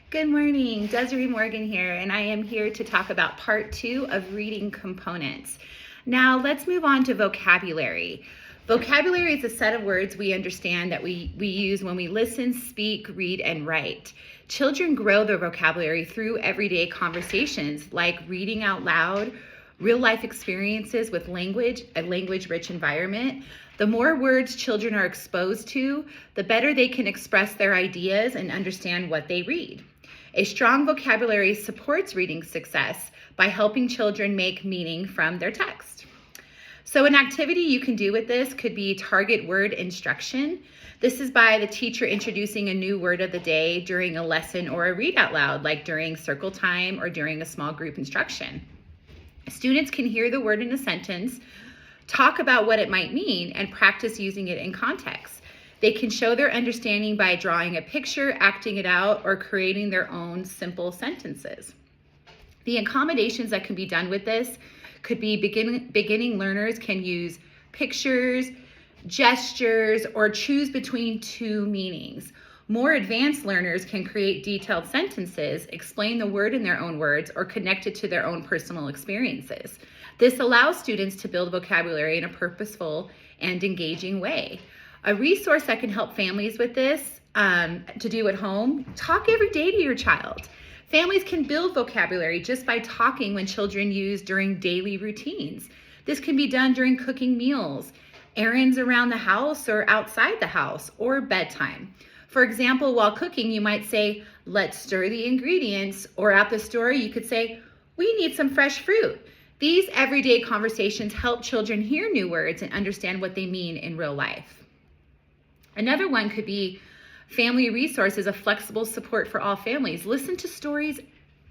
Good morning, Desiree Morgan here, and I am here to talk about part 2 of reading components. Now let's move on to vocabulary. Vocabulary is a set of words we understand that we use when we listen, speak, read, and write. Children grow their vocabulary through everyday conversations like reading out loud, real life experiences with language, a language-rich environment. The more words children are exposed to, the better they can express their ideas and understand what they read. A strong vocabulary supports reading success by helping children make meaning from their text. So an activity you can do with this could be target word instruction. This is by the teacher introducing a new word of the day during a lesson or a read out loud, like during circle time or during a small group instruction. Students can hear the word in a sentence, talk about what it might mean, and practice using it in context. They can show their understanding by drawing a picture, acting it out, or creating their own simple sentences. The accommodations that can be done with this could be beginning learners can use pictures, gestures, or choose between two meanings. More advanced learners can create detailed sentences, explain the word in their own words, or connect it to their own personal experiences. This allows students to build vocabulary in a purposeful and engaging way. A resource that can help families with this to do at home, talk every day to your child. Families can build vocabulary just by talking when children use during daily routines. This can be done during cooking meals, errands around the house or outside the house, or bedtime. For example, while cooking, you might say, "Let's stir the ingredients," or at the store, you could say, "We need some fresh fruit." These everyday conversations help children hear new words and understand what they mean in real life. Another one could be family resources, a flexible support for all families. Listen to stories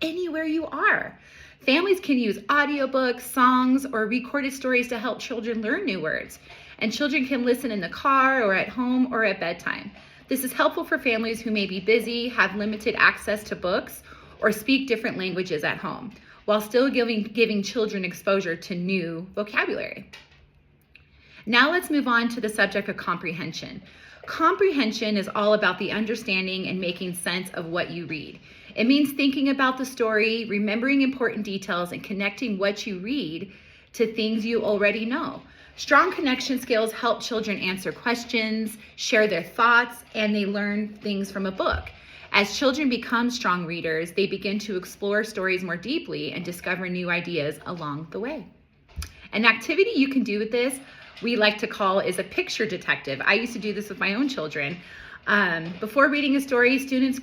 anywhere you are. Families can use audiobooks, songs, or recorded stories to help children learn new words. And children can listen in the car or at home or at bedtime. This is helpful for families who may be busy, have limited access to books, or speak different languages at home, while still giving children exposure to new vocabulary. Now let's move on to the subject of comprehension. Comprehension is all about the understanding and making sense of what you read. It means thinking about the story, remembering important details, and connecting what you read to things you already know. Strong connection skills help children answer questions, share their thoughts, and they learn things from a book. As children become strong readers, they begin to explore stories more deeply and discover new ideas along the way. An activity you can do with this, we like to call, is a picture detective. I used to do this with my own children. Before reading a story, students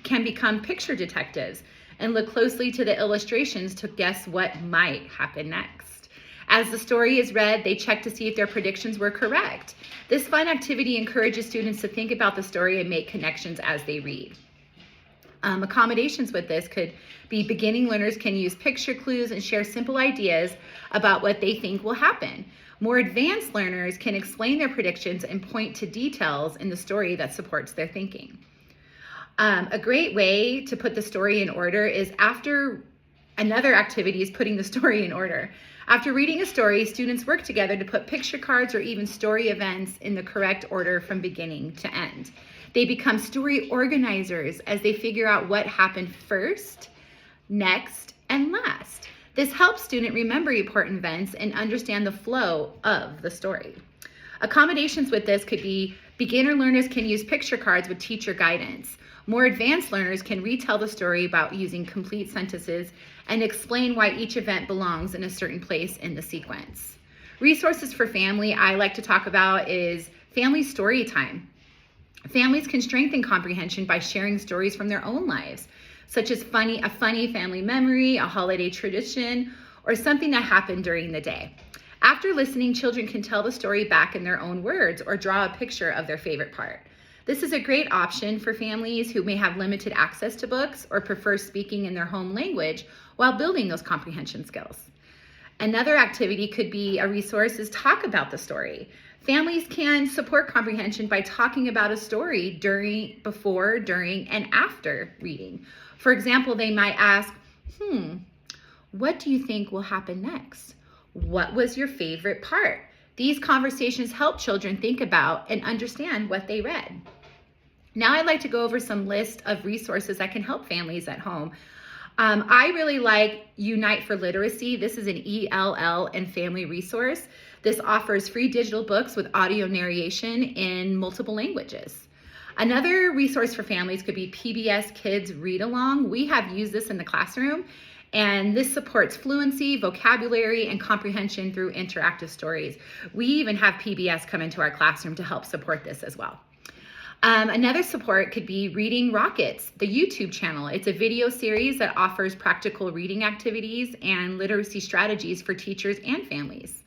can become picture detectives and look closely to the illustrations to guess what might happen next. As the story is read, they check to see if their predictions were correct. This fun activity encourages students to think about the story and make connections as they read. Accommodations with this could be beginning learners can use picture clues and share simple ideas about what they think will happen. More advanced learners can explain their predictions and point to details in the story that supports their thinking. A great way to put the story in order is another activity is putting the story in order. After reading a story, students work together to put picture cards or even story events in the correct order from beginning to end. They become story organizers as they figure out what happened first, next, and last. This helps students remember important events and understand the flow of the story. Accommodations with this could be beginner learners can use picture cards with teacher guidance. More advanced learners can retell the story about using complete sentences and explain why each event belongs in a certain place in the sequence. Resources for family I like to talk about is family story time. Families can strengthen comprehension by sharing stories from their own lives, such as a funny family memory, a holiday tradition, or something that happened during the day. After listening, children can tell the story back in their own words or draw a picture of their favorite part. This is a great option for families who may have limited access to books or prefer speaking in their home language while building those comprehension skills. Another activity could be a resource is talk about the story. Families can support comprehension by talking about a story before, during, and after reading. For example, they might ask, what do you think will happen next? What was your favorite part? These conversations help children think about and understand what they read. Now I'd like to go over some list of resources that can help families at home. I really like Unite for Literacy. This is an ELL and family resource. This offers free digital books with audio narration in multiple languages. Another resource for families could be PBS Kids Read Along. We have used this in the classroom, and this supports fluency, vocabulary, and comprehension through interactive stories. We even have PBS come into our classroom to help support this as well. Another support could be Reading Rockets, the YouTube channel. It's a video series that offers practical reading activities and literacy strategies for teachers and families.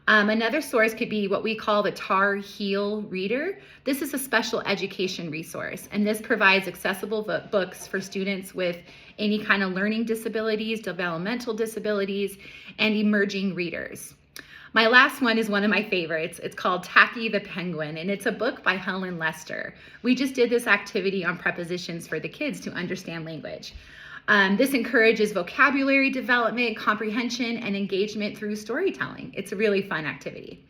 Another source could be what we call the Tar Heel Reader. This is a special education resource, and this provides accessible books for students with any kind of learning disabilities, developmental disabilities, and emerging readers. My last one is one of my favorites. It's called Tacky the Penguin, and it's a book by Helen Lester. We just did this activity on prepositions for the kids to understand language. This encourages vocabulary development, comprehension, and engagement through storytelling. It's a really fun activity.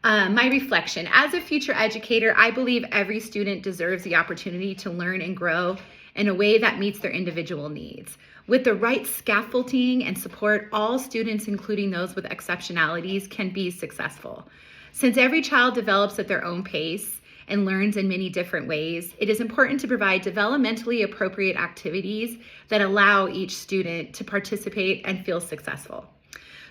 My reflection. As a future educator, I believe every student deserves the opportunity to learn and grow in a way that meets their individual needs. With the right scaffolding and support, all students, including those with exceptionalities, can be successful. Since every child develops at their own pace and learns in many different ways, it is important to provide developmentally appropriate activities that allow each student to participate and feel successful.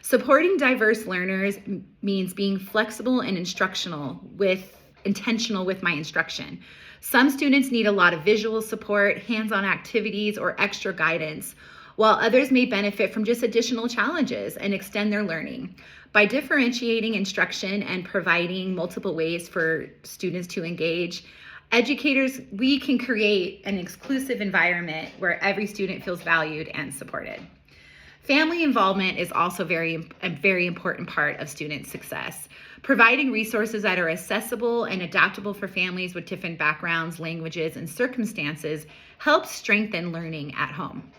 Supporting diverse learners means being flexible and intentional with my instruction. Some students need a lot of visual support, hands-on activities, or extra guidance, while others may benefit from just additional challenges and extend their learning. By differentiating instruction and providing multiple ways for students to engage, educators, we can create an inclusive environment where every student feels valued and supported. Family involvement is also a very important part of student success. Providing resources that are accessible and adaptable for families with different backgrounds, languages, and circumstances helps strengthen learning at home.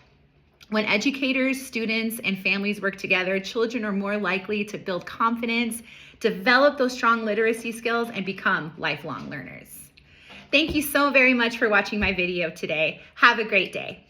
When educators, students, and families work together, children are more likely to build confidence, develop those strong literacy skills, and become lifelong learners. Thank you so very much for watching my video today. Have a great day.